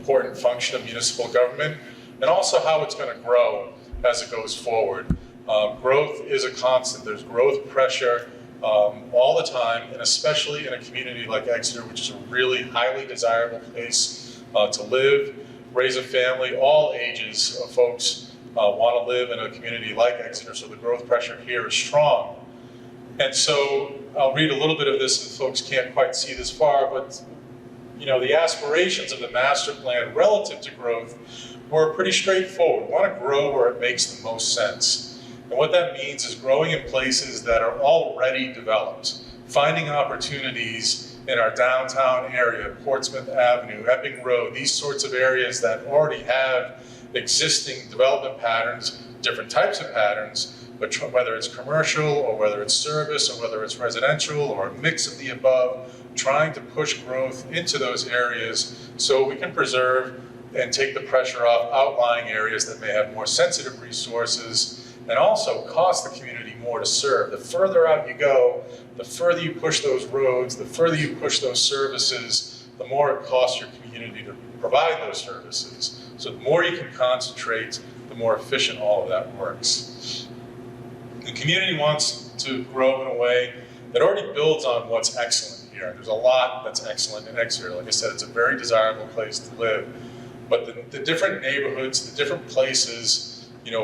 important function of municipal government, and also how it's going to grow as it goes forward. Growth is a constant. There's growth pressure all the time, and especially in a community like Exeter, which is a really highly desirable place to live, raise a family. All ages of folks want to live in a community like Exeter, so the growth pressure here is strong. And so I'll read a little bit of this, and folks can't quite see this far, but the aspirations of the master plan relative to growth were pretty straightforward. We want to grow where it makes the most sense. And what that means is growing in places that are already developed, finding opportunities in our downtown area, Portsmouth Avenue, Epping Road, these sorts of areas that already have existing development patterns, different types of patterns, but whether it's commercial or whether it's service or whether it's residential or a mix of the above, trying to push growth into those areas so we can preserve and take the pressure off outlying areas that may have more sensitive resources and also cost the community more to serve. The further out you go, the further you push those roads, the further you push those services, the more it costs your community to provide those services. So the more you can concentrate, the more efficient all of that works. The community wants to grow in a way that already builds on what's excellent here. There's a lot that's excellent in Exeter. Like I said, it's a very desirable place to live. But the different neighborhoods, the different places,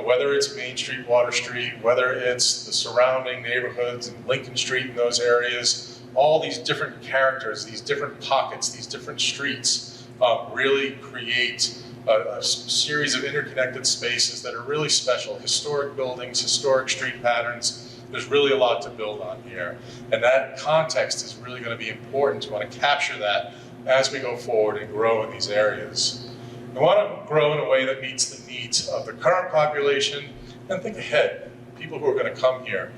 whether it's Main Street, Water Street, whether it's the surrounding neighborhoods and Lincoln Street and those areas, all these different characters, these different pockets, these different streets really create a series of interconnected spaces that are really special. Historic buildings, historic street patterns. There's really a lot to build on here. And that context is really going to be important. We want to capture that as we go forward and grow in these areas. We want to grow in a way that meets the needs of the current population and think ahead. People who are going to come here,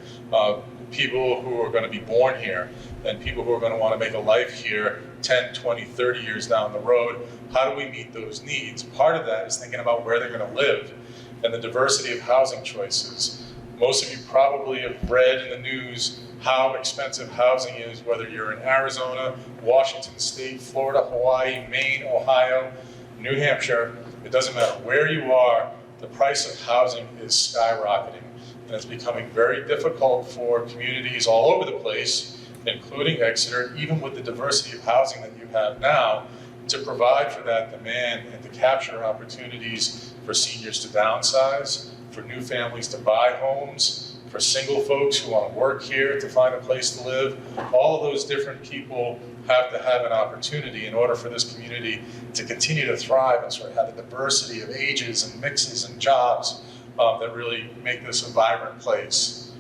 people who are going to be born here, and people who are going to want to make a life here 10, 20, 30 years down the road. How do we meet those needs? Part of that is thinking about where they're going to live and the diversity of housing choices. Most of you probably have read in the news how expensive housing is, whether you're in Arizona, Washington State, Florida, Hawaii, Maine, Ohio, New Hampshire. It doesn't matter where you are, the price of housing is skyrocketing. And it's becoming very difficult for communities all over the place, including Exeter, even with the diversity of housing that you have now, to provide for that demand and to capture opportunities for seniors to downsize, for new families to buy homes, for single folks who want to work here to find a place to live. All of those different people have to have an opportunity in order for this community to continue to thrive and sort of have the diversity of ages and mixes and jobs that really make this a vibrant place.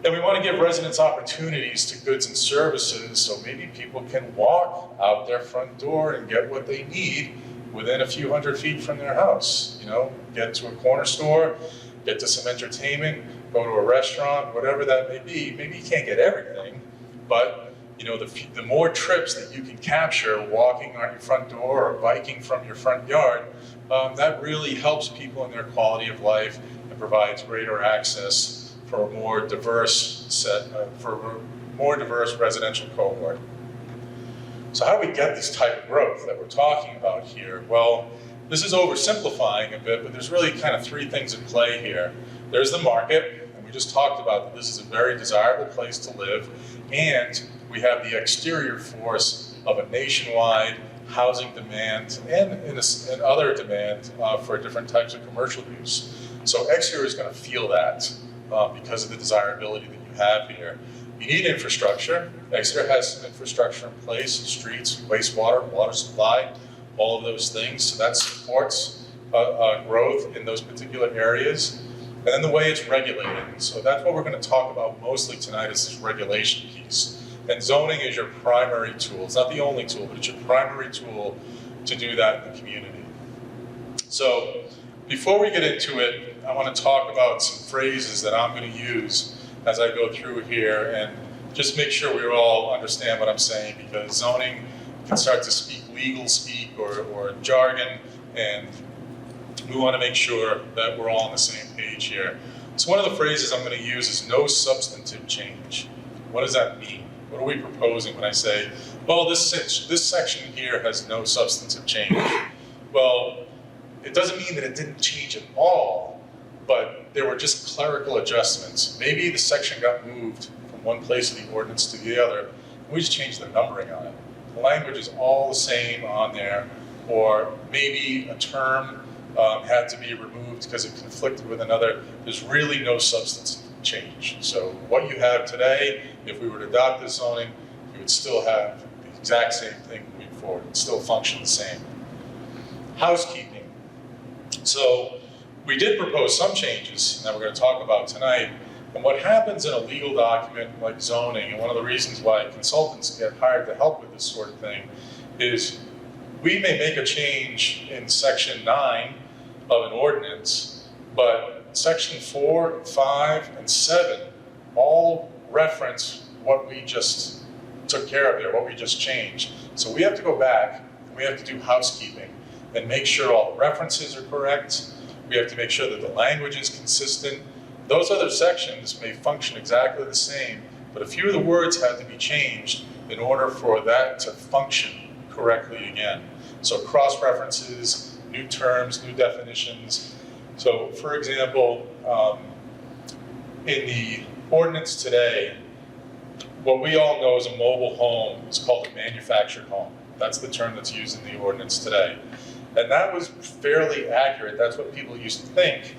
And we want to give residents opportunities to goods and services, so maybe people can walk out their front door and get what they need within a few hundred feet from their house. Get to a corner store, get to some entertainment, go to a restaurant, whatever that may be. Maybe you can't get everything, but the more trips that you can capture walking on your front door or biking from your front yard, that really helps people in their quality of life and provides greater access for a more diverse residential cohort. So how do we get this type of growth that we're talking about here? Well, this is oversimplifying a bit, but there's really kind of three things at play here. There's the market, and we just talked about that this is a very desirable place to live, and we have the exterior force of a nationwide housing demand and other demand for different types of commercial use. So Exeter is going to feel that because of the desirability that you have here. You need infrastructure. Exeter has some infrastructure in place, streets, wastewater, water supply, all of those things. So that supports growth in those particular areas. And then the way it's regulated. So that's what we're going to talk about mostly tonight, is this regulation piece. And zoning is your primary tool. It's not the only tool, but it's your primary tool to do that in the community. So before we get into it, I want to talk about some phrases that I'm going to use as I go through here and just make sure we all understand what I'm saying, because zoning can start to speak legal speak or jargon, and we want to make sure that we're all on the same page here. So one of the phrases I'm going to use is no substantive change. What does that mean? What are we proposing when I say, well, this section here has no substantive change? Well, it doesn't mean that it didn't change at all, but there were just clerical adjustments. Maybe the section got moved from one place of the ordinance to the other, and we just changed the numbering on it. The language is all the same on there, or maybe a term had to be removed because it conflicted with another. There's really no substance change. So what you have today, if we were to adopt this zoning, you would still have the exact same thing moving forward. It would still function the same. Housekeeping. So we did propose some changes that we're going to talk about tonight. And what happens in a legal document like zoning, and one of the reasons why consultants get hired to help with this sort of thing, is we may make a change in section 9 of an ordinance, but section 4, 5, and 7 all reference what we just took care of there, what we just changed. So we have to go back, and we have to do housekeeping and make sure all the references are correct. We have to make sure that the language is consistent. Those other sections may function exactly the same, but a few of the words have to be changed in order for that to function correctly again. So cross-references, new terms, new definitions. So for example, in the ordinance today, what we all know as a mobile home is called a manufactured home. That's the term that's used in the ordinance today. And that was fairly accurate. That's what people used to think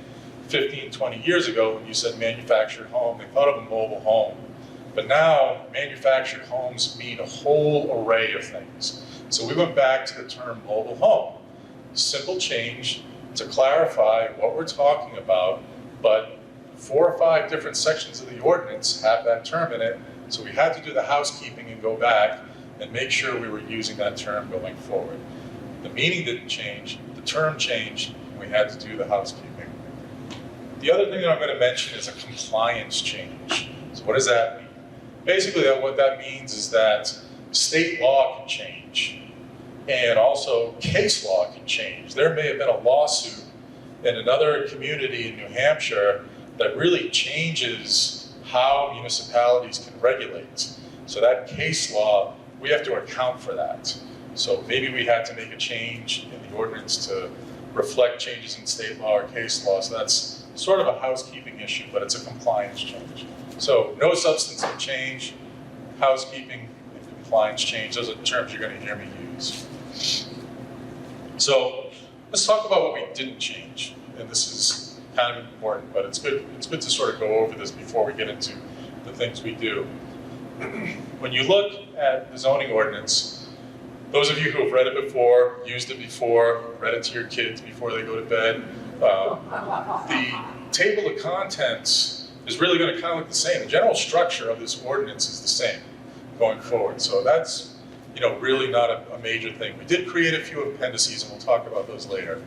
15, 20 years ago when you said manufactured home. They thought of a mobile home. But now manufactured homes mean a whole array of things. So we went back to the term mobile home. Simple change to clarify what we're talking about, but 4 or 5 different sections of the ordinance have that term in it. So we had to do the housekeeping and go back and make sure we were using that term going forward. The meaning didn't change, the term changed, and we had to do the housekeeping. The other thing that I'm going to mention is a compliance change. So what does that mean? Basically, what that means is that state law can change, and also case law can change. There may have been a lawsuit in another community in New Hampshire that really changes how municipalities can regulate. So that case law, we have to account for that. So maybe we had to make a change in the ordinance to reflect changes in state law or case law. So that's sort of a housekeeping issue, but it's a compliance change. So no substantive change, housekeeping, and compliance change. Those are the terms you're going to hear me use. So let's talk about what we didn't change. And this is kind of important, but it's good to sort of go over this before we get into the things we do. When you look at the zoning ordinance, those of you who have read it before, used it before, read it to your kids before they go to bed, the table of contents is really going to kind of look the same. The general structure of this ordinance is the same going forward. So that's, really not a major thing. We did create a few appendices, and we'll talk about those later.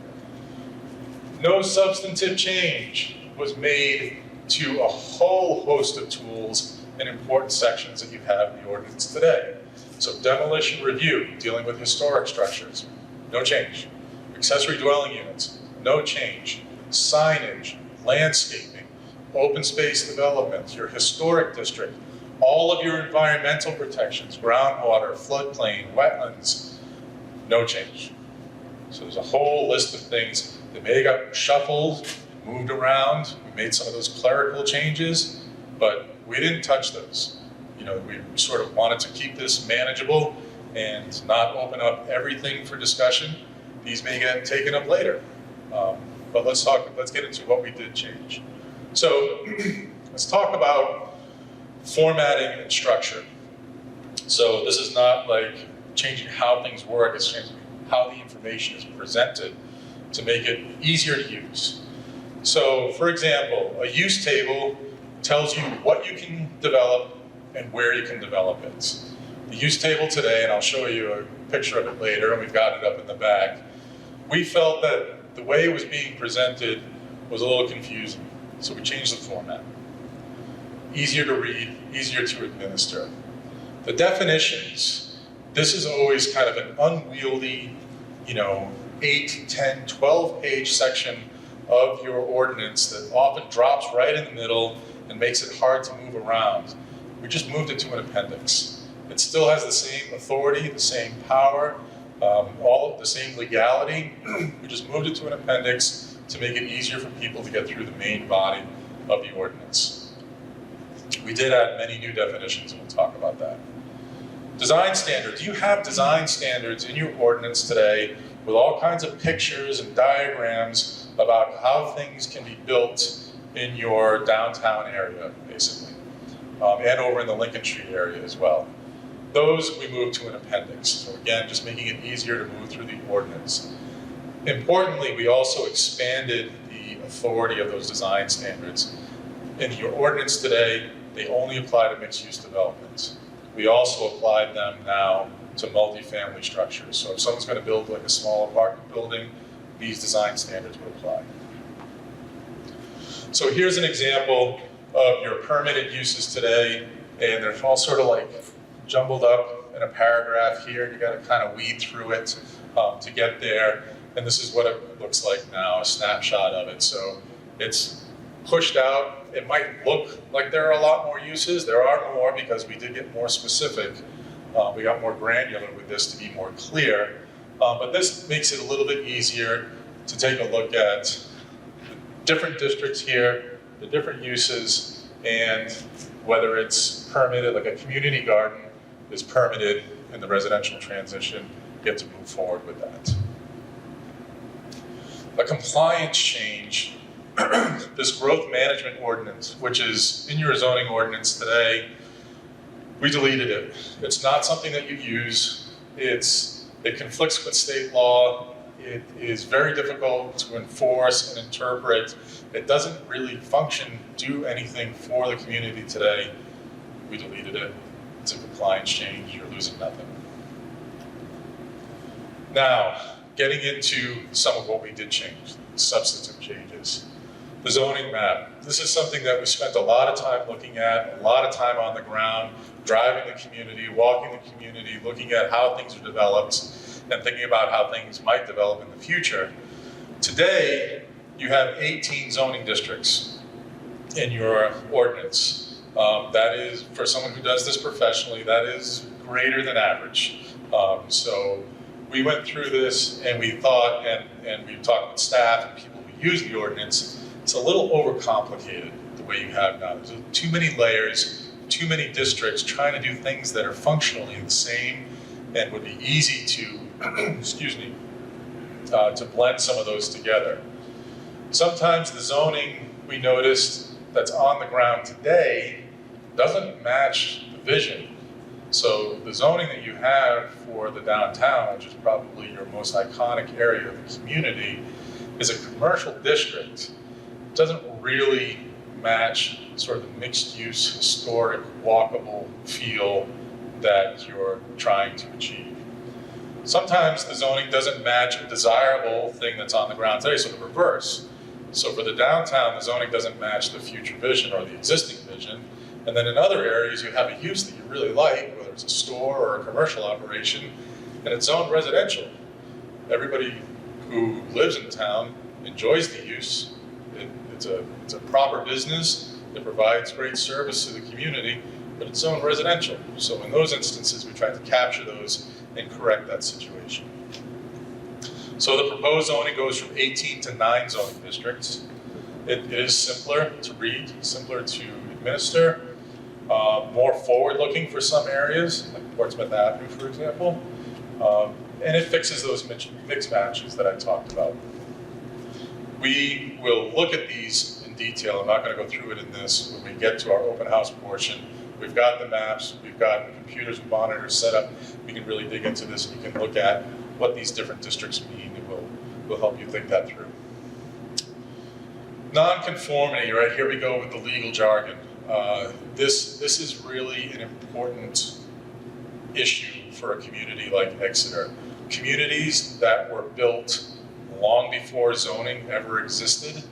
No substantive change was made to a whole host of tools and important sections that you have in the ordinance today. So demolition review, dealing with historic structures, no change. Accessory dwelling units, no change. Signage, landscaping, open space development, your historic district, all of your environmental protections, groundwater, floodplain, wetlands, no change. So there's a whole list of things that may have got shuffled, moved around. We made some of those clerical changes, but we didn't touch those. We sort of wanted to keep this manageable and not open up everything for discussion. These may get taken up later. But let's get into what we did change. So let's talk about formatting and structure. So this is not like changing how things work, it's changing how the information is presented to make it easier to use. So for example, a use table tells you what you can develop and where you can develop it. The use table today, and I'll show you a picture of it later, and we've got it up in the back, we felt that the way it was being presented was a little confusing, so we changed the format. Easier to read, easier to administer. The definitions, this is always kind of an unwieldy, 8, 10, 12-page section of your ordinance that often drops right in the middle and makes it hard to move around. We just moved it to an appendix. It still has the same authority, the same power, All of the same legality, we just moved it to an appendix to make it easier for people to get through the main body of the ordinance. We did add many new definitions, and we'll talk about that. Design standards. You have design standards in your ordinance today with all kinds of pictures and diagrams about how things can be built in your downtown area, basically, and over in the Lincoln Street area as well. Those we moved to an appendix. So again, just making it easier to move through the ordinance. Importantly, we also expanded the authority of those design standards. In your ordinance today, they only apply to mixed-use developments. We also applied them now to multifamily structures. So if someone's going to build like a small apartment building, these design standards would apply. So here's an example of your permitted uses today, and they're all sort of like jumbled up in a paragraph here. You got to kind of weed through it to get there. And this is what it looks like now, a snapshot of it. So it's pushed out. It might look like there are a lot more uses. There are more because we did get more specific. We got more granular with this to be more clear. But this makes it a little bit easier to take a look at the different districts here, the different uses, and whether it's permitted, like a community garden is permitted in the residential transition, you get to move forward with that. A compliance change, this growth management ordinance, which is in your zoning ordinance today, we deleted it. It's not something that you use. It conflicts with state law. It is very difficult to enforce and interpret. It doesn't really function, do anything for the community today. We deleted it. It's a compliance change. You're losing nothing. Now, getting into some of what we did change, substantive changes. The zoning map. This is something that we spent a lot of time looking at, a lot of time on the ground, driving the community, walking the community, looking at how things are developed, and thinking about how things might develop in the future. Today, you have 18 zoning districts in your ordinance. That is, for someone who does this professionally, that is greater than average. So we went through this and we thought, and we've talked with staff and people who use the ordinance, it's a little overcomplicated the way you have now. There's too many layers, too many districts trying to do things that are functionally the same and would be easy to, excuse me, to blend some of those together. Sometimes the zoning we noticed that's on the ground today doesn't match the vision. So the zoning that you have for the downtown, which is probably your most iconic area of the community, is a commercial district. It doesn't really match sort of the mixed-use, historic, walkable feel that you're trying to achieve. Sometimes the zoning doesn't match a desirable thing that's on the ground today, so the reverse. So for the downtown, the zoning doesn't match the future vision or the existing vision. And then in other areas, you have a use that you really like, whether it's a store or a commercial operation, and it's zoned residential. Everybody who lives in town enjoys the use. It's a proper business that provides great service to the community, but it's zoned residential. So in those instances, we try to capture those and correct that situation. So the proposed zoning goes from 18 to 9 zoning districts. It is simpler to read, simpler to administer, more forward-looking for some areas, like Portsmouth Avenue, for example, and it fixes those mix matches that I talked about. We will look at these in detail. I'm not going to go through it in this. When we get to our open house portion, we've got the maps, we've got computers and monitors set up. We can really dig into this, and you can look at what these different districts mean, and we'll help you think that through. Nonconformity, right? Here we go with the legal jargon. This is really an important issue for a community like Exeter. Communities that were built long before zoning ever existed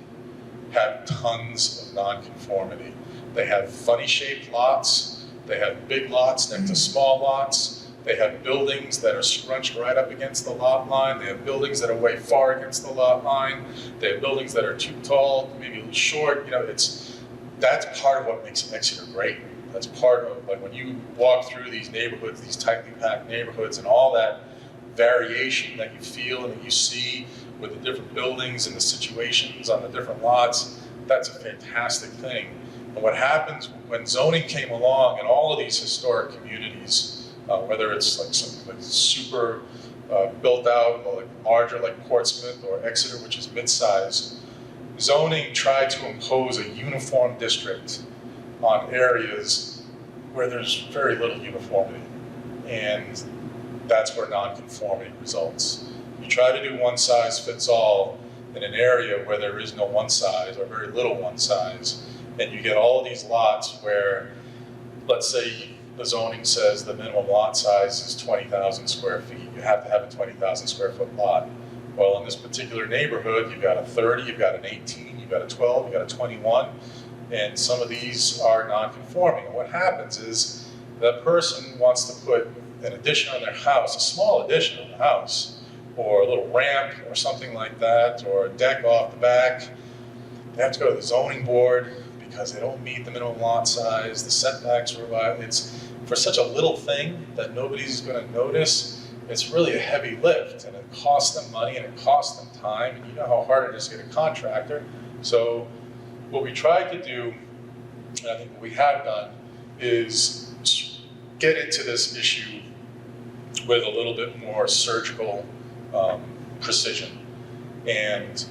have tons of nonconformity. They have funny shaped lots, they have big lots next to small lots, they have buildings that are scrunched right up against the lot line, they have buildings that are way far against the lot line, they have buildings that are too tall, maybe a little short. You know, that's part of what makes Exeter great. That's part of, like, when you walk through these neighborhoods, these tightly packed neighborhoods, and all that variation that you feel and that you see with the different buildings and the situations on the different lots, that's a fantastic thing. And what happens when zoning came along in all of these historic communities, whether it's like something like super built out, or like larger like Portsmouth or Exeter, which is mid-size, zoning tried to impose a uniform district on areas where there's very little uniformity. And that's where nonconformity results. You try to do one size fits all in an area where there is no one size or very little one size, and you get all of these lots where, let's say the zoning says the minimum lot size is 20,000 square feet. You have to have a 20,000 square foot lot. Well, in this particular neighborhood, you've got a 30, you've got an 18, you've got a 12, you've got a 21, and some of these are non-conforming. And what happens is that person wants to put an addition on their house, a small addition on the house, or a little ramp or something like that, or a deck off the back. They have to go to the zoning board because they don't meet the minimum lot size, the setbacks are about, it's for such a little thing that nobody's gonna notice. It's really a heavy lift, and it costs them money and it costs them time, and you know how hard it is to get a contractor. So what we tried to do, and I think what we have done, is get into this issue with a little bit more surgical precision. And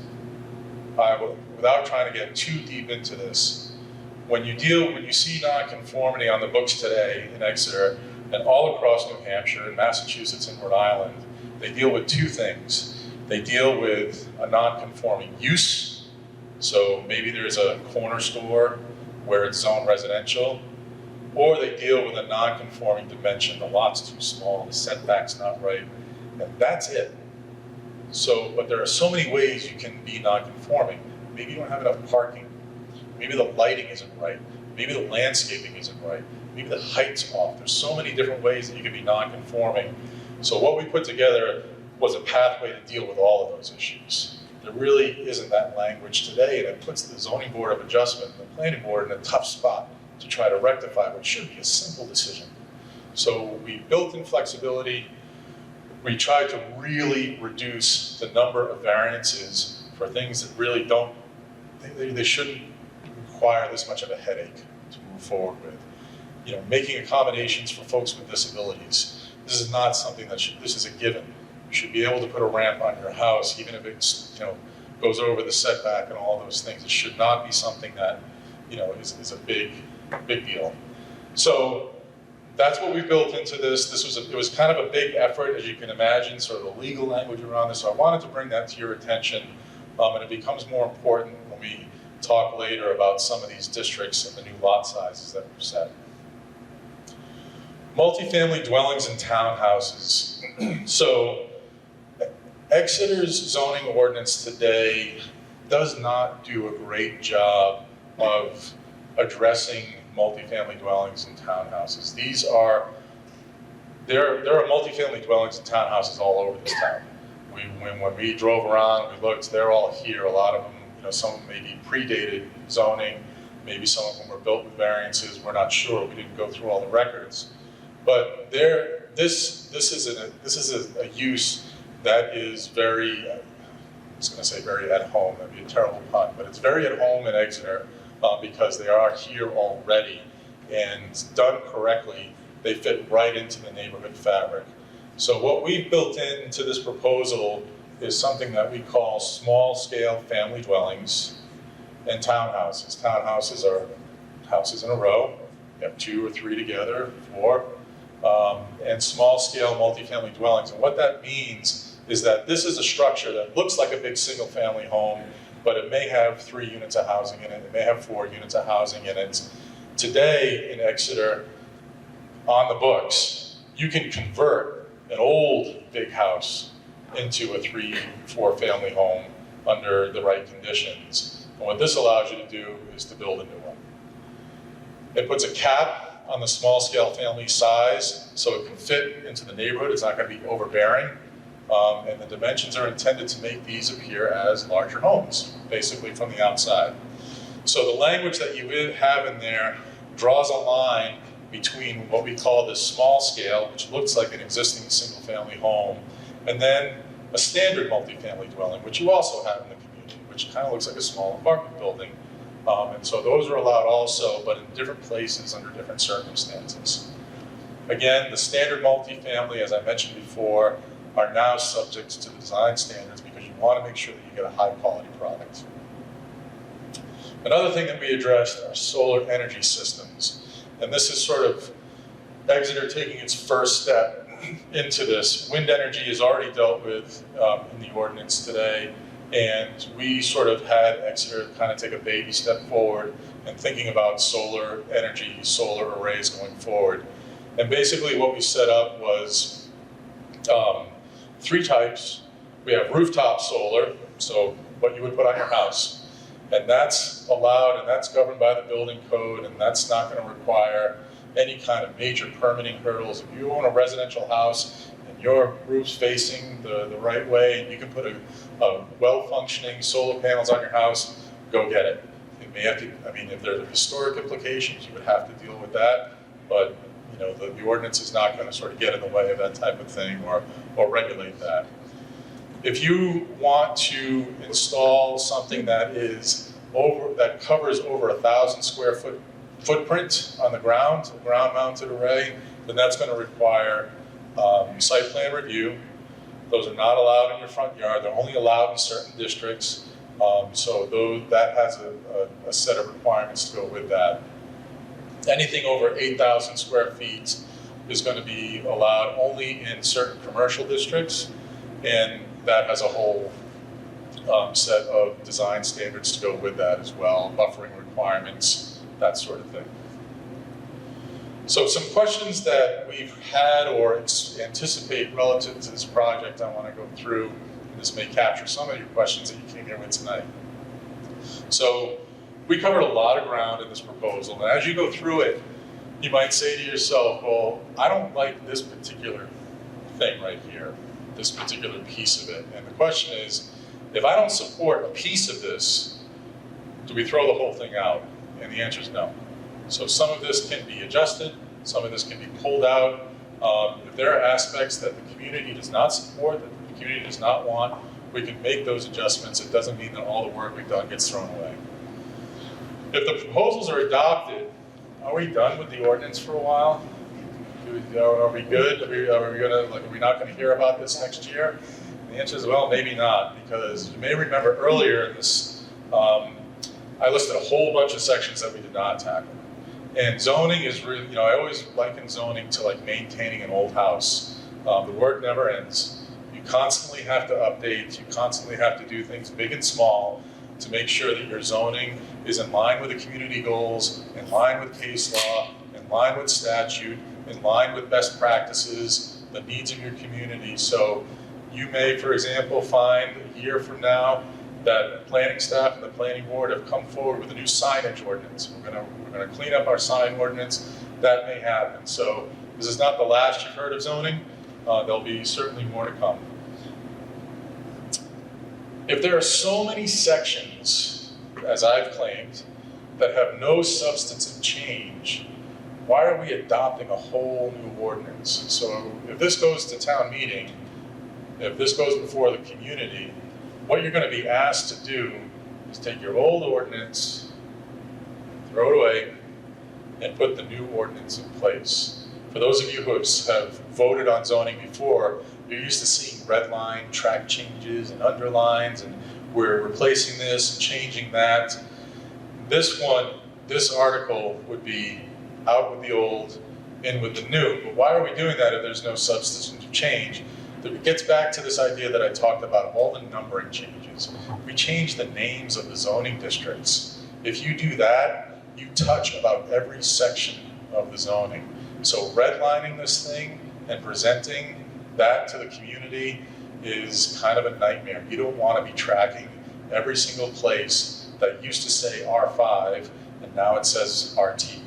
without trying to get too deep into this, when you see nonconformity on the books today in Exeter and all across New Hampshire and Massachusetts and Rhode Island, they deal with two things. They deal with a nonconforming use. So maybe there's a corner store where it's zoned residential, or they deal with a non-conforming dimension. The lot's too small, the setback's not right, and that's it. So, but there are so many ways you can be non-conforming. Maybe you don't have enough parking. Maybe the lighting isn't right. Maybe the landscaping isn't right. Maybe the height's off. There's so many different ways that you can be non-conforming. So what we put together was a pathway to deal with all of those issues. There really isn't that language today, and it puts the Zoning Board of Adjustment and the Planning Board in a tough spot to try to rectify what should be a simple decision. So we built in flexibility. We tried to really reduce the number of variances for things that really don't, they shouldn't require this much of a headache to move forward with. You know, making accommodations for folks with disabilities. This is not something that this is a given. You should be able to put a ramp on your house, even if it's, goes over the setback and all those things. It should not be something that, is a big deal. So that's what we built into this. It was kind of a big effort, as you can imagine, sort of the legal language around this. So I wanted to bring that to your attention, and it becomes more important when we talk later about some of these districts and the new lot sizes that we've set. Multifamily dwellings and townhouses. So Exeter's zoning ordinance today does not do a great job of addressing multifamily dwellings and townhouses. There are multifamily dwellings and townhouses all over this town. When we drove around, we looked, they're all here. A lot of them, some of them may be predated zoning, maybe some of them were built with variances. We're not sure. We didn't go through all the records. But this is a use that is very, I was going to say very at home. That'd be a terrible pun, but it's very at home in Exeter because they are here already, and done correctly, they fit right into the neighborhood fabric. So what we've built into this proposal is something that we call small-scale family dwellings and townhouses. Townhouses are houses in a row. You have 2 or 3 together, 4. And small-scale multifamily dwellings. And what that means is that this is a structure that looks like a big single-family home, but it may have 3 units of housing in it. It may have 4 units of housing in it. Today in Exeter, on the books, you can convert an old big house into a 3-4 family home under the right conditions. And what this allows you to do is to build a new one. It puts a cap on the small scale family size so it can fit into the neighborhood. It's not going to be overbearing. And the dimensions are intended to make these appear as larger homes, basically from the outside. So the language that you have in there draws a line between what we call the small scale, which looks like an existing single family home, and then a standard multifamily dwelling, which you also have in the community, which kind of looks like a small apartment building. And so those are allowed also, but in different places under different circumstances. Again, the standard multifamily, as I mentioned before, are now subject to the design standards because you want to make sure that you get a high quality product. Another thing that we addressed are solar energy systems. And this is sort of Exeter taking its first step into this. Wind energy is already dealt with in the ordinance today. And we sort of had Exeter kind of take a baby step forward in thinking about solar energy, solar arrays going forward. And basically what we set up was 3 types. We have rooftop solar, so what you would put on your house. And that's allowed and that's governed by the building code, and that's not going to require any kind of major permitting hurdles. If you own a residential house and your roof's facing the right way, and you can put a well-functioning solar panels on your house, go get it. It may have to, I mean, if there are historic implications, you would have to deal with that, but you know, the ordinance is not going to sort of get in the way of that type of thing or regulate that. If you want to install something that covers over 1,000 square foot footprint on the ground, a ground-mounted array, then that's going to require site plan review. Those are not allowed in your front yard. They're only allowed in certain districts. So that has a set of requirements to go with that. Anything over 8,000 square feet is going to be allowed only in certain commercial districts, and that has a whole set of design standards to go with that as well, buffering requirements, that sort of thing. So some questions that we've had or anticipate relative to this project I want to go through, and this may capture some of your questions that you came here with tonight. So we covered a lot of ground in this proposal, and as you go through it, you might say to yourself, well, I don't like this particular thing right here, this particular piece of it. And the question is, if I don't support a piece of this, do we throw the whole thing out? And the answer is no. So some of this can be adjusted, some of this can be pulled out. If there are aspects that the community does not support, that the community does not want, we can make those adjustments. It doesn't mean that all the work we've done gets thrown away. If the proposals are adopted, are we done with the ordinance for a while? Are we good? Are we not going to hear about this next year? And the answer is, well, maybe not, because you may remember earlier in this, I listed a whole bunch of sections that we did not tackle. And zoning is really, you know, I always liken zoning to like maintaining an old house. The work never ends. You constantly have to update, you constantly have to do things big and small to make sure that your zoning is in line with the community goals, in line with case law, in line with statute, in line with best practices, the needs of your community. So you may, for example, find a year from now that planning staff and the planning board have come forward with a new signage ordinance. We're gonna clean up our sign ordinance. That may happen. So this is not the last you've heard of zoning. There'll be certainly more to come. If there are so many sections, as I've claimed, that have no substantive change, why are we adopting a whole new ordinance? So if this goes to town meeting, if this goes before the community, what you're going to be asked to do is take your old ordinance, throw it away, and put the new ordinance in place. For those of you who have voted on zoning before, you're used to seeing red line track changes and underlines, and we're replacing this and changing that. This article would be out with the old, in with the new. But why are we doing that if there's no substantive change? It gets back to this idea that I talked about, all the numbering changes. We change the names of the zoning districts. If you do that, you touch about every section of the zoning. So redlining this thing and presenting that to the community is kind of a nightmare. You don't want to be tracking every single place that used to say R5 and now it says RT,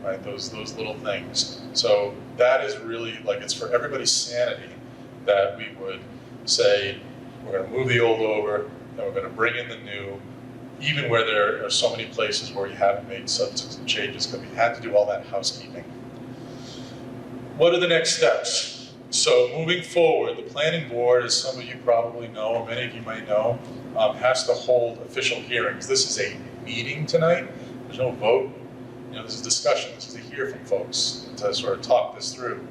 right? Those little things. So that is really, like, it's for everybody's sanity that we would say, we're going to move the old over and we're going to bring in the new, even where there are so many places where you haven't made substantive changes, because we had to do all that housekeeping. What are the next steps? So moving forward, the planning board, as some of you probably know, or many of you might know, has to hold official hearings. This is a meeting tonight. There's no vote. This is discussion. This is to hear from folks and to sort of talk this through.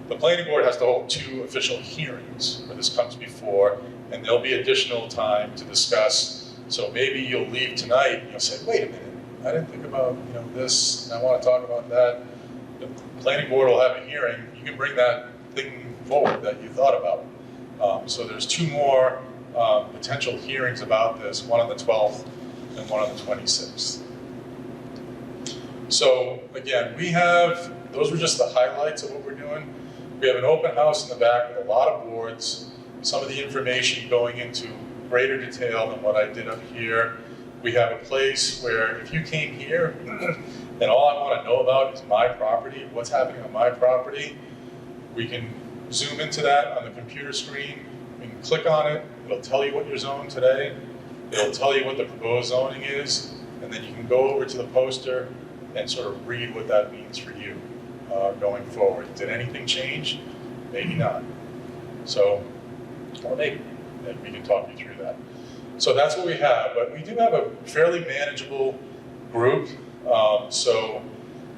The planning board has to hold 2 official hearings where this comes before, and there'll be additional time to discuss. So maybe you'll leave tonight and you'll say, wait a minute, I didn't think about this, and I want to talk about that. The planning board will have a hearing. You can bring that thing forward that you thought about. So there's 2 more potential hearings about this, one on the 12th and one on the 26th. So again, those were just the highlights of what we're doing. We have an open house in the back with a lot of boards, some of the information going into greater detail than what I did up here. We have a place where if you came here and all I want to know about is my property, what's happening on my property, we can zoom into that on the computer screen. We can click on it. It'll tell you what you're zoned today. It'll tell you what the proposed zoning is. And then you can go over to the poster and sort of read what that means for you going forward. Did anything change? Maybe not. So, or maybe we can talk you through that. So that's what we have, but we do have a fairly manageable group. So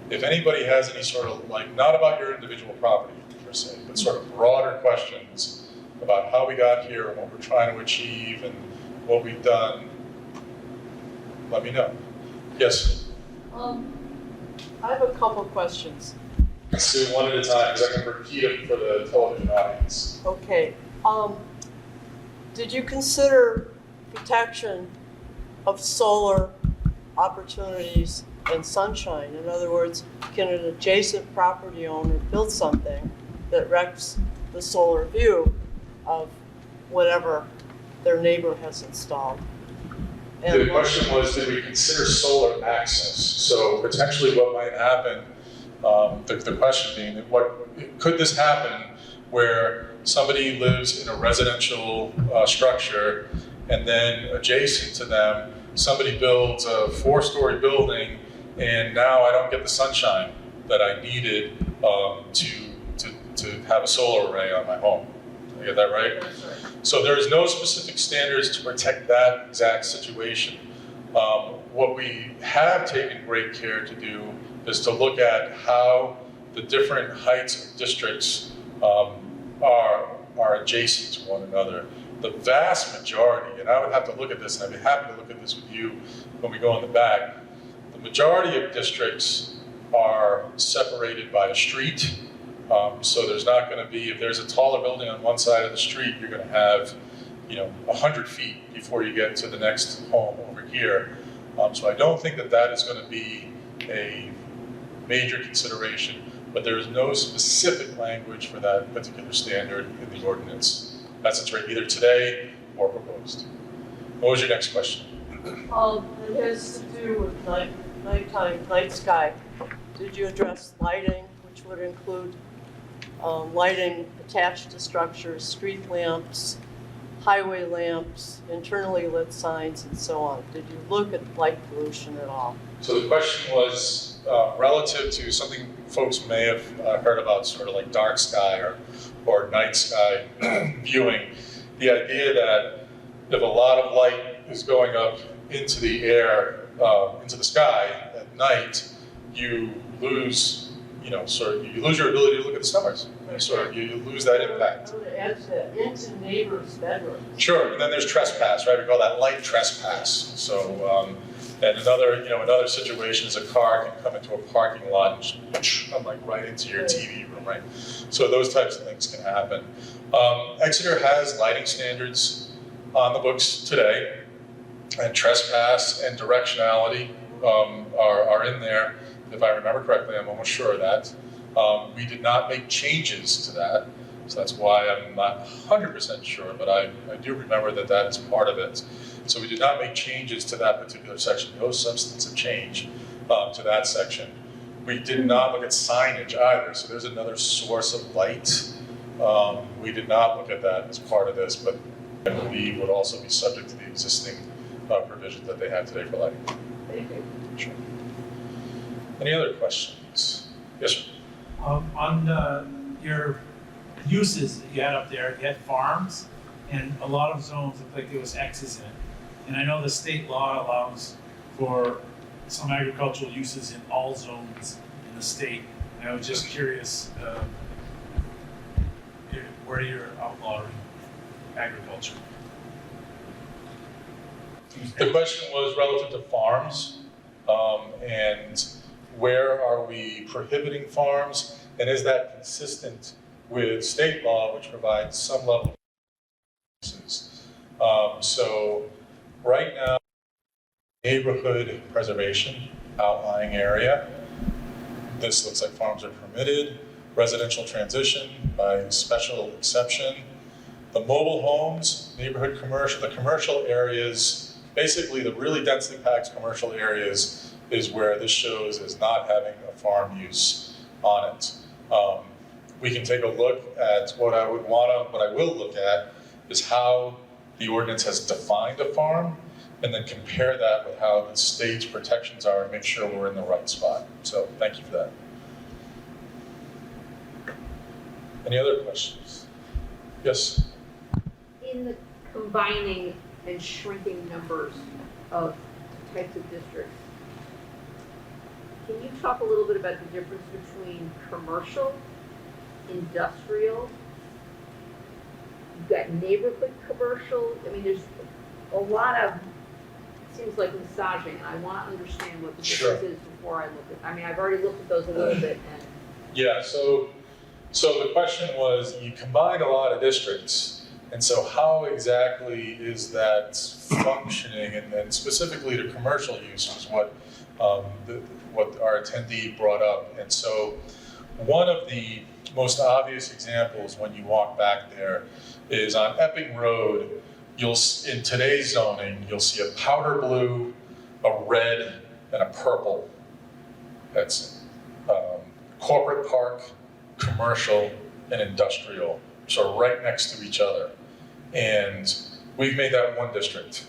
if anybody has any sort of, not about your individual property per se, but sort of broader questions about how we got here and what we're trying to achieve and what we've done, let me know. Yes? I have a couple questions. Let's do one at a time, because I can repeat it for the television audience. Okay. Did you consider protection of solar opportunities and sunshine? In other words, can an adjacent property owner build something that wrecks the solar view of whatever their neighbor has installed? The question was, did we consider solar access? So potentially what might happen, the question being, that could this happen where somebody lives in a residential structure and then adjacent to them, somebody builds a 4-story building and now I don't get the sunshine that I needed to have a solar array on my home. Did I get that right? That's right. So there is no specific standards to protect that exact situation. What we have taken great care to do is to look at how the different heights of districts are adjacent to one another. The vast majority, and I would have to look at this, and I'd be happy to look at this with you when we go in the back, the majority of districts are separated by a street. So there's not going to be, if there's a taller building on one side of the street, you're going to have 100 feet before you get to the next home over here. So I don't think that is going to be a major consideration, but there is no specific language for that particular standard in the ordinance as it's written either today or proposed. What was your next question? It has to do with night sky. Did you address lighting, which would include lighting attached to structures, street lamps, highway lamps, internally lit signs, and so on? Did you look at light pollution at all? So the question was relative to something folks may have heard about, sort of like dark sky or night sky viewing. The idea that if a lot of light is going up into the air, into the sky at night, you lose you lose your ability to look at the stars. You lose that impact. I would add to that, into neighbors' bedrooms. Sure, and then there's trespass, right? We call that light trespass. So, and another situation is a car can come into a parking lot and just come right into your TV room, right? So those types of things can happen. Exeter has lighting standards on the books today, and trespass and directionality are in there. If I remember correctly, I'm almost sure of that. We did not make changes to that, so that's why I'm not 100% sure, but I do remember that is part of it. So we did not make changes to that particular section, no substantive change to that section. We did not look at signage either, so there's another source of light. We did not look at that as part of this, but I believe would also be subject to the existing provisions that they have today for lighting. Thank you. Sure. Any other questions? Yes, sir. On your uses that you had up there. You had farms, and a lot of zones looked like there was X's in it. And I know the state law allows for some agricultural uses in all zones in the state. And I was just curious where you're outlawing agriculture. The question was relative to farms, and where are we prohibiting farms? And is that consistent with state law, which provides some level of uses? So right now, neighborhood preservation outlying area, this looks like farms are permitted. Residential transition by special exception. The mobile homes, neighborhood commercial, the commercial areas, basically the really densely packed commercial areas is where this shows as not having a farm use on it. We can take a look at what I will look at is how the ordinance has defined a farm, and then compare that with how the state's protections are and make sure we're in the right spot. So thank you for that. Any other questions? Yes? In the combining and shrinking numbers of types of districts, can you talk a little bit about the difference between commercial, industrial, you've got neighborhood commercial? I mean, there's a lot of, it seems like massaging, and I want to understand what the difference is before I look at, I mean, I've already looked at those a little bit, and. Yeah, so the question was, you combine a lot of districts, and so how exactly is that functioning, and specifically the commercial use was what our attendee brought up. And so one of the most obvious examples when you walk back there is on Epping Road. In today's zoning, you'll see a powder blue, a red, and a purple. That's corporate park, commercial, and industrial, so right next to each other. And we've made that one district.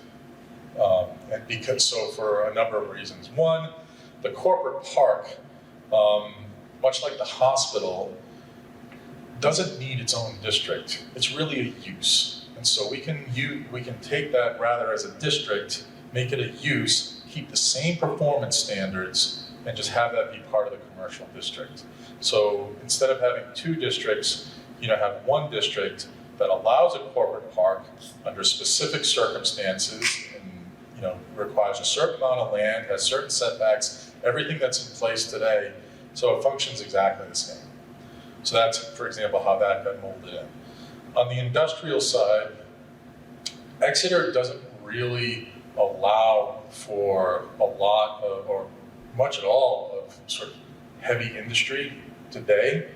So for a number of reasons. One, the corporate park, much like the hospital, doesn't need its own district. It's really a use. And so we can take that rather as a district, make it a use, keep the same performance standards, and just have that be part of the commercial district. So instead of having two districts, have one district that allows a corporate park under specific circumstances, and requires a certain amount of land, has certain setbacks, everything that's in place today, so it functions exactly the same. So that's, for example, how that got molded in. On the industrial side, Exeter doesn't really allow for a lot of, or much at all, of sort of heavy industry today.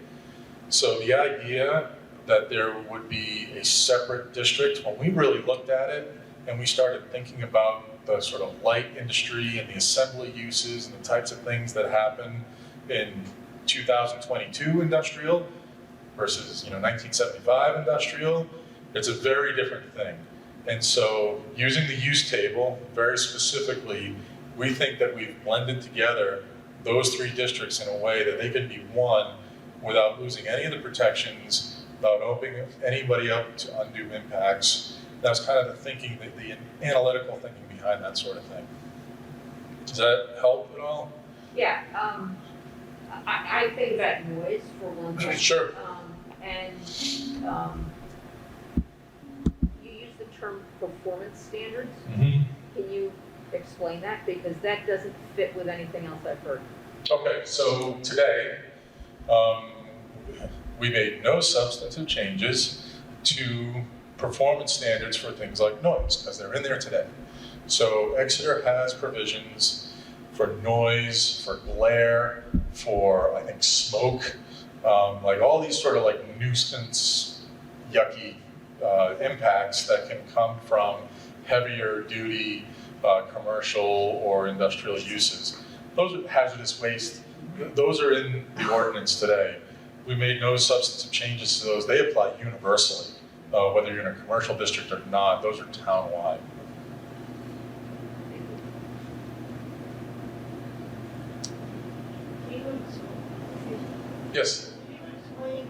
So the idea that there would be a separate district, when we really looked at it and we started thinking about the sort of light industry and the assembly uses and the types of things that happen in 2022 industrial versus 1975 industrial, it's a very different thing. And so using the use table very specifically, we think that we've blended together those three districts in a way that they can be one without losing any of the protections, without opening anybody up to undue impacts. That's kind of the thinking, the analytical thinking behind that sort of thing. Does that help at all? Yeah, I think about noise for one thing. Sure. You use the term performance standards. Mm-hmm. Can you explain that? Because that doesn't fit with anything else I've heard. Okay, so today, we made no substantive changes to performance standards for things like noise, because they're in there today. So Exeter has provisions for noise, for glare, for, I think, smoke, like all these sort of like nuisance, yucky impacts that can come from heavier duty commercial or industrial uses. Those are hazardous waste. Those are in the ordinance today. We made no substantive changes to those. They apply universally, whether you're in a commercial district or not. Those are townwide. Can you Yes. explain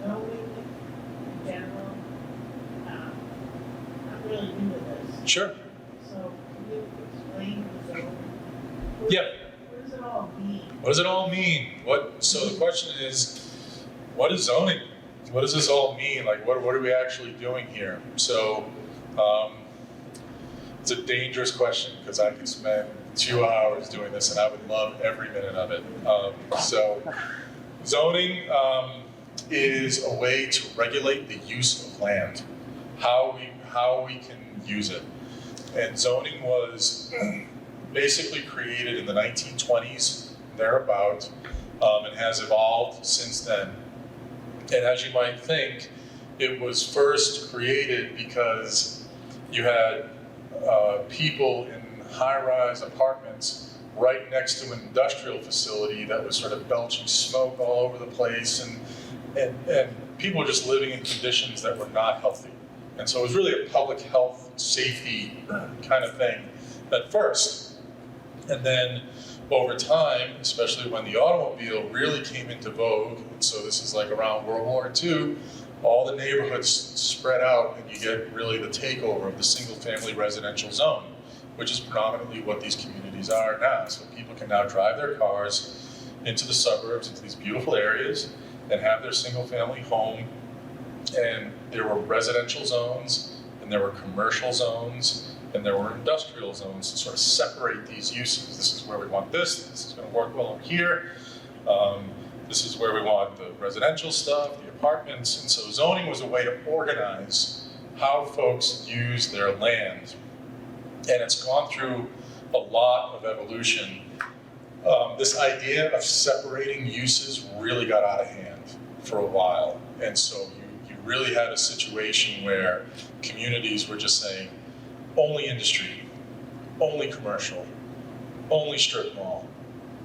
knowing really new to this, Sure. so can you explain the zone? Yeah. What does it all mean? What does it all mean? So the question is, what is zoning? What does this all mean? Like, what are we actually doing here? So, it's a dangerous question because I could spend 2 hours doing this and I would love every minute of it. So, zoning is a way to regulate the use of land, how we can use it. And zoning was basically created in the 1920s, thereabout, and has evolved since then. And as you might think, it was first created because you had people in high-rise apartments right next to an industrial facility that was sort of belching smoke all over the place, and people were just living in conditions that were not healthy. And so it was really a public health, safety kind of thing at first. And then over time, especially when the automobile really came into vogue, and so this is like around World War II, all the neighborhoods spread out and you get really the takeover of the single-family residential zone, which is predominantly what these communities are now. So people can now drive their cars into the suburbs, into these beautiful areas, and have their single-family home. And there were residential zones, and there were commercial zones, and there were industrial zones to sort of separate these uses. This is where we want this is going to work well over here. This is where we want the residential stuff, the apartments. And so zoning was a way to organize how folks use their land. And it's gone through a lot of evolution. This idea of separating uses really got out of hand for a while. And so you really had a situation where communities were just saying, only industry, only commercial, only strip mall,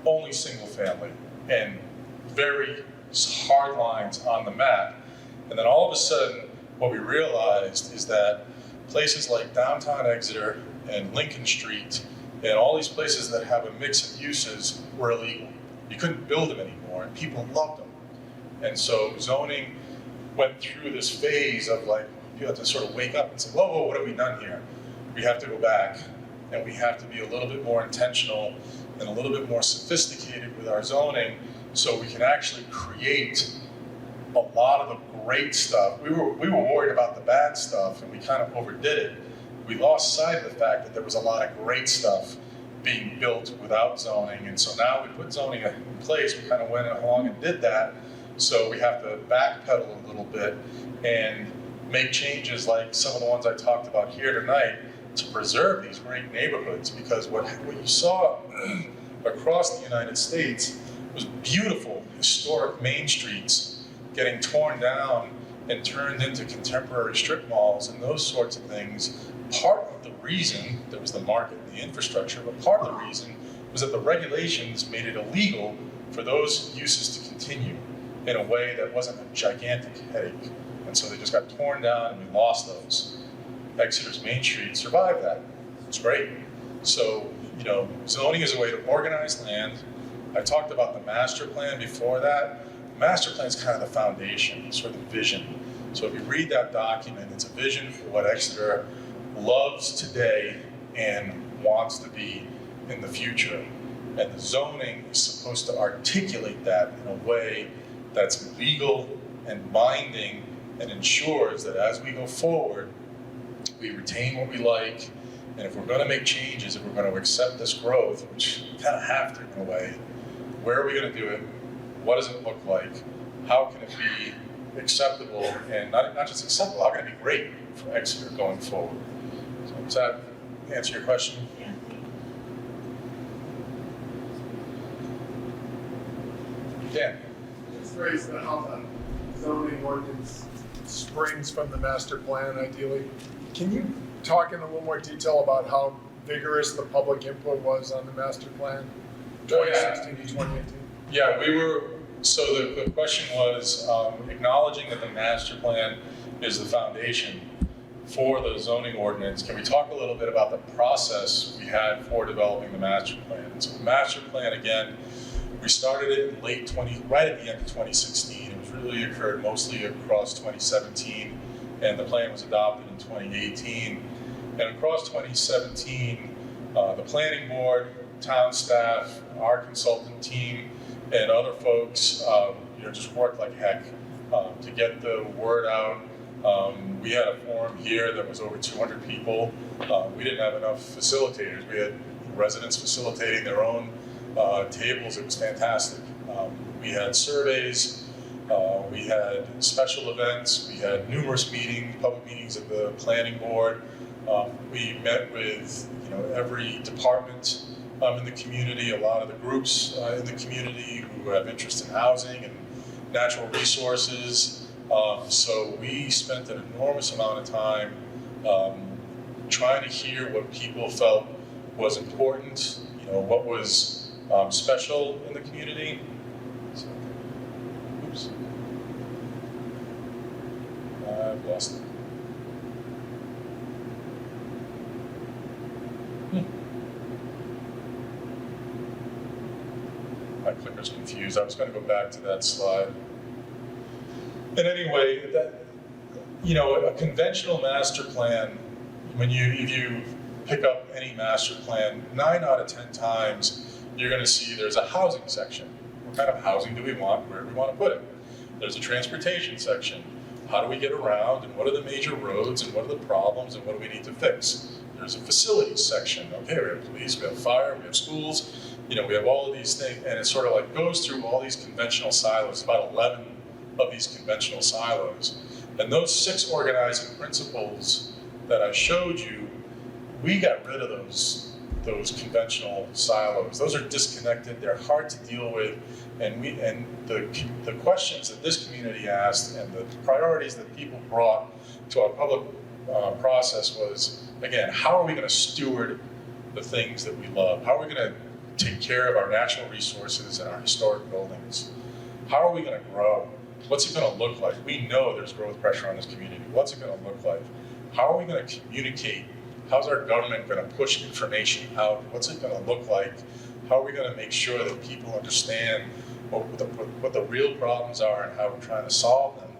only single family, and very hard lines on the map. And then all of a sudden, what we realized is that places like downtown Exeter and Lincoln Street and all these places that have a mix of uses were illegal. You couldn't build them anymore, and people loved them. And so zoning went through this phase of like, you have to sort of wake up and say, whoa, what have we done here? We have to go back, and we have to be a little bit more intentional and a little bit more sophisticated with our zoning so we can actually create a lot of the great stuff. We were worried about the bad stuff, and we kind of overdid it. We lost sight of the fact that there was a lot of great stuff being built without zoning, and so now we put zoning in place. We kind of went along and did that, so we have to backpedal a little bit and make changes like some of the ones I talked about here tonight to preserve these great neighborhoods, because what you saw across the United States was beautiful historic main streets getting torn down and turned into contemporary strip malls and those sorts of things. Part of the reason, there was the market and the infrastructure, but part of the reason was that the regulations made it illegal for those uses to continue in a way that wasn't a gigantic headache. And so they just got torn down and we lost those. Exeter's Main Street survived that. It's great. So, zoning is a way to organize land. I talked about the master plan before that. The master plan is kind of the foundation, sort of vision. So if you read that document, it's a vision for what Exeter loves today and wants to be in the future. And the zoning is supposed to articulate that in a way that's legal and binding and ensures that as we go forward, we retain what we like, and if we're going to make changes, if we're going to accept this growth, which we kind of have to in a way, where are we going to do it? What does it look like? How can it be acceptable, and not just acceptable, how can it be great for Exeter going forward? So does that answer your question? Yeah. Dan? Just raised how the zoning ordinance springs from the master plan ideally. Can you talk in a little more detail about how vigorous the public input was on the master plan, 2016 to 2018? Yeah, so the question was acknowledging that the master plan is the foundation for the zoning ordinance. Can we talk a little bit about the process we had for developing the master plan? So the master plan, again, we started it in right at the end of 2016. It was really occurred mostly across 2017, and the plan was adopted in 2018. And across 2017, the planning board, town staff, our consultant team, and other folks, just worked like heck to get the word out. We had a forum here that was over 200 people. We didn't have enough facilitators. We had residents facilitating their own tables. It was fantastic. We had surveys. We had special events. We had numerous meetings, public meetings at the planning board. We met with every department in the community, a lot of the groups in the community who have interest in housing and natural resources. So we spent an enormous amount of time trying to hear what people felt was important, what was special in the community. So, oops. I've lost it. My clicker's confused. I was going to go back to that slide. And anyway, a conventional master plan, if you pick up any master plan, 9 out of 10 times, you're going to see there's a housing section. What kind of housing do we want? Where do we want to put it? There's a transportation section. How do we get around, and what are the major roads, and what are the problems, and what do we need to fix? There's a facilities section. Okay, we have police, we have fire, we have schools, we have all of these things, and it sort of like goes through all these conventional silos, about 11 of these conventional silos. And those 6 organizing principles that I showed you, we got rid of those conventional silos. Those are disconnected, they're hard to deal with, and the questions that this community asked and the priorities that people brought to our public process was, again, how are we going to steward the things that we love? How are we going to take care of our natural resources and our historic buildings? How are we going to grow? What's it going to look like? We know there's growth pressure on this community. What's it going to look like? How are we going to communicate? How's our government going to push information out? What's it going to look like? How are we going to make sure that people understand what the real problems are and how we're trying to solve them?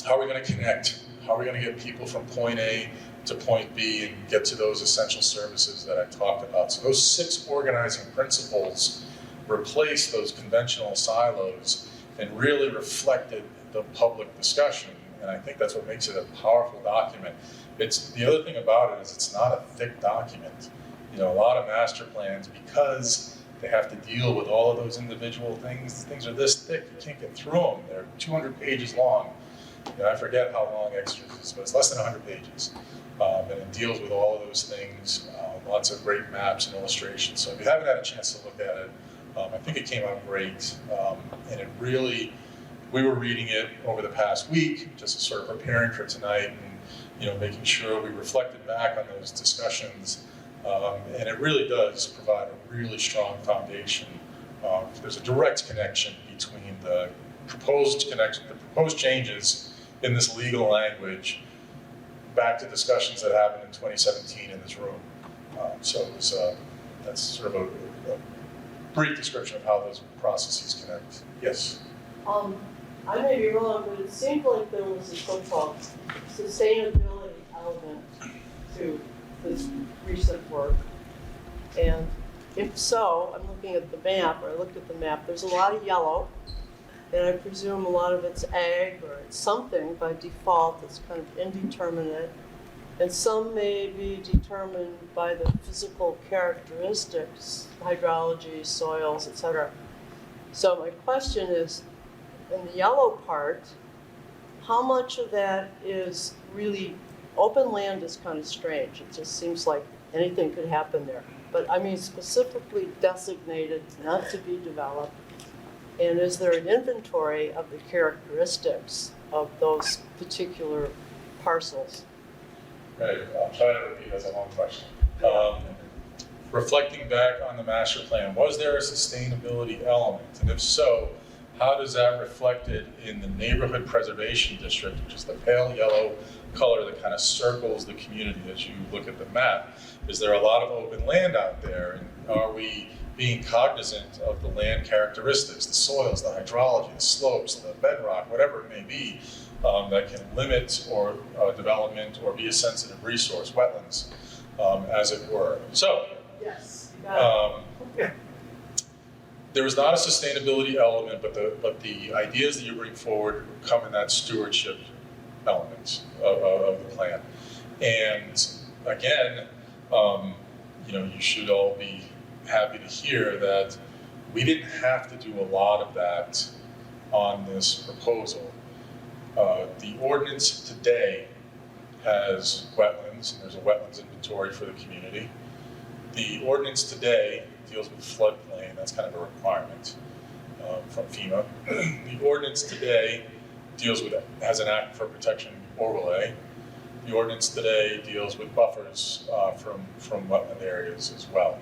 How are we going to connect? How are we going to get people from point A to point B and get to those essential services that I talked about? So those 6 organizing principles replaced those conventional silos and really reflected the public discussion. And I think that's what makes it a powerful document. The other thing about it is it's not a thick document. A lot of master plans, because they have to deal with all of those individual things are this thick, you can't get through them. They're 200 pages long. I forget how long Exeter is, but it's less than 100 pages. And it deals with all of those things, lots of great maps and illustrations. So if you haven't had a chance to look at it, I think it came out great. And it really, we were reading it over the past week, just sort of preparing for tonight and making sure we reflected back on those discussions. And it really does provide a really strong foundation. There's a direct connection between the proposed changes in this legal language back to discussions that happened in 2017 in this room. So it was, that's sort of a brief description of how those processes connect. Yes? I may be wrong, but it seemed like there was a so-called sustainability element to this recent work. And if so, I'm looking at the map, or I looked at the map, there's a lot of yellow, and I presume a lot of it's ag or it's something by default that's kind of indeterminate. And some may be determined by the physical characteristics, hydrology, soils, etc. So my question is, in the yellow part, how much of that is really, open land is kind of strange. It just seems like anything could happen there. But I mean specifically designated not to be developed. And is there an inventory of the characteristics of those particular parcels? Right, I'll try to repeat as a long question. Reflecting back on the master plan, was there a sustainability element? And if so, how does that reflected in the neighborhood preservation district, which is the pale yellow color that kind of circles the community as you look at the map? Is there a lot of open land out there? And are we being cognizant of the land characteristics, the soils, the hydrology, the slopes, the bedrock, whatever it may be, that can limit or development or be a sensitive resource, wetlands, as it were. So, Yes. You got there is not a sustainability element, but the ideas that you bring forward come in that stewardship element of the plan. And again, you should all be happy to hear that we didn't have to do a lot of that on this proposal. The ordinance today has wetlands, and there's a wetlands inventory for the community. The ordinance today deals with floodplain, that's kind of a requirement from FEMA. The ordinance today has an aquifer protection overlay. The ordinance today deals with buffers from wetland areas as well.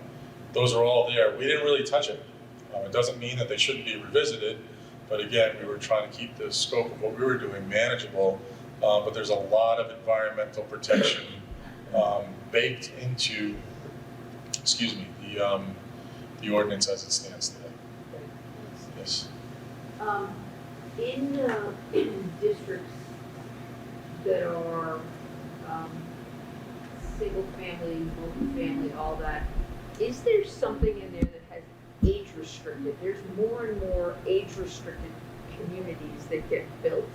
Those are all there. We didn't really touch it. It doesn't mean that they shouldn't be revisited, but again, we were trying to keep the scope of what we were doing manageable, but there's a lot of environmental protection baked into, the ordinance as it stands today. Yes. In districts that are single family, multi-family, all that, is there something in there that has age restricted? There's more and more age restricted communities that get built,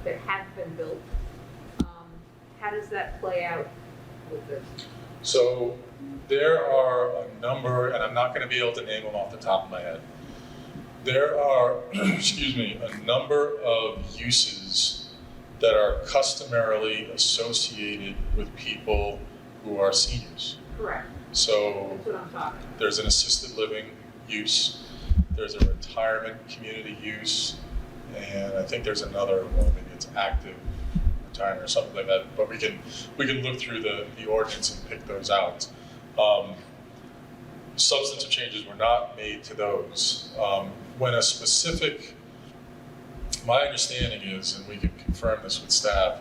that have been built. How does that play out with this? So there are a number, and I'm not going to be able to name them off the top of my head. There are, a number of uses that are customarily associated with people who are seniors. Correct. So That's what I'm talking about. there's an assisted living use, there's a retirement community use, and I think there's another one, maybe it's active retirement or something like that, but we can look through the ordinance and pick those out. Substantive changes were not made to those. When a specific, my understanding is, and we can confirm this with staff,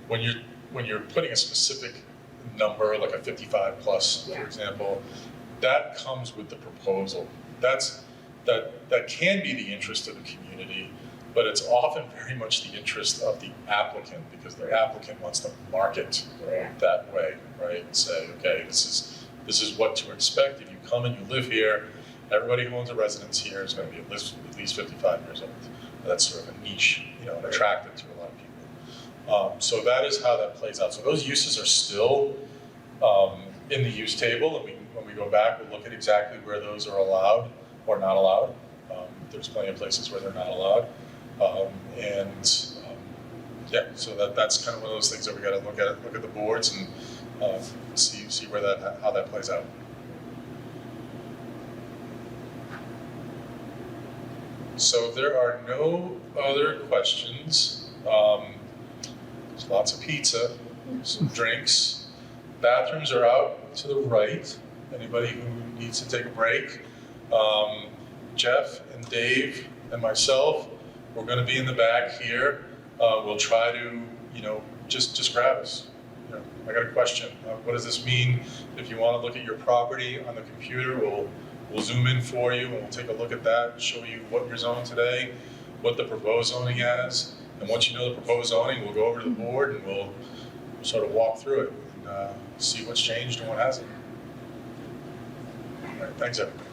when you're putting a specific number, like a 55 plus, Yeah. for example, that comes with the proposal. That can be the interest of the community, but it's often very much the interest of the applicant, because the applicant wants to market Yeah. that way, right? And say, okay, this is what to expect if you come and you live here. Everybody who owns a residence here is going to be at least 55 years old. That's sort of a niche, and attractive to a lot of people. So that is how that plays out. So those uses are still in the use table, and when we go back, we'll look at exactly where those are allowed or not allowed. There's plenty of places where they're not allowed. So that's kind of one of those things that we got to look at the boards and see how that plays out. So if there are no other questions, there's lots of pizza, some drinks. Bathrooms are out to the right. Anybody who needs to take a break. Jeff and Dave and myself, we're going to be in the back here. We'll try to, just grab us. I got a question. What does this mean? If you want to look at your property on the computer, we'll zoom in for you and we'll take a look at that, show you what you're zoned today, what the proposed zoning is. And once you know the proposed zoning, we'll go over to the board and we'll sort of walk through it and see what's changed and what hasn't. All right, thanks everybody.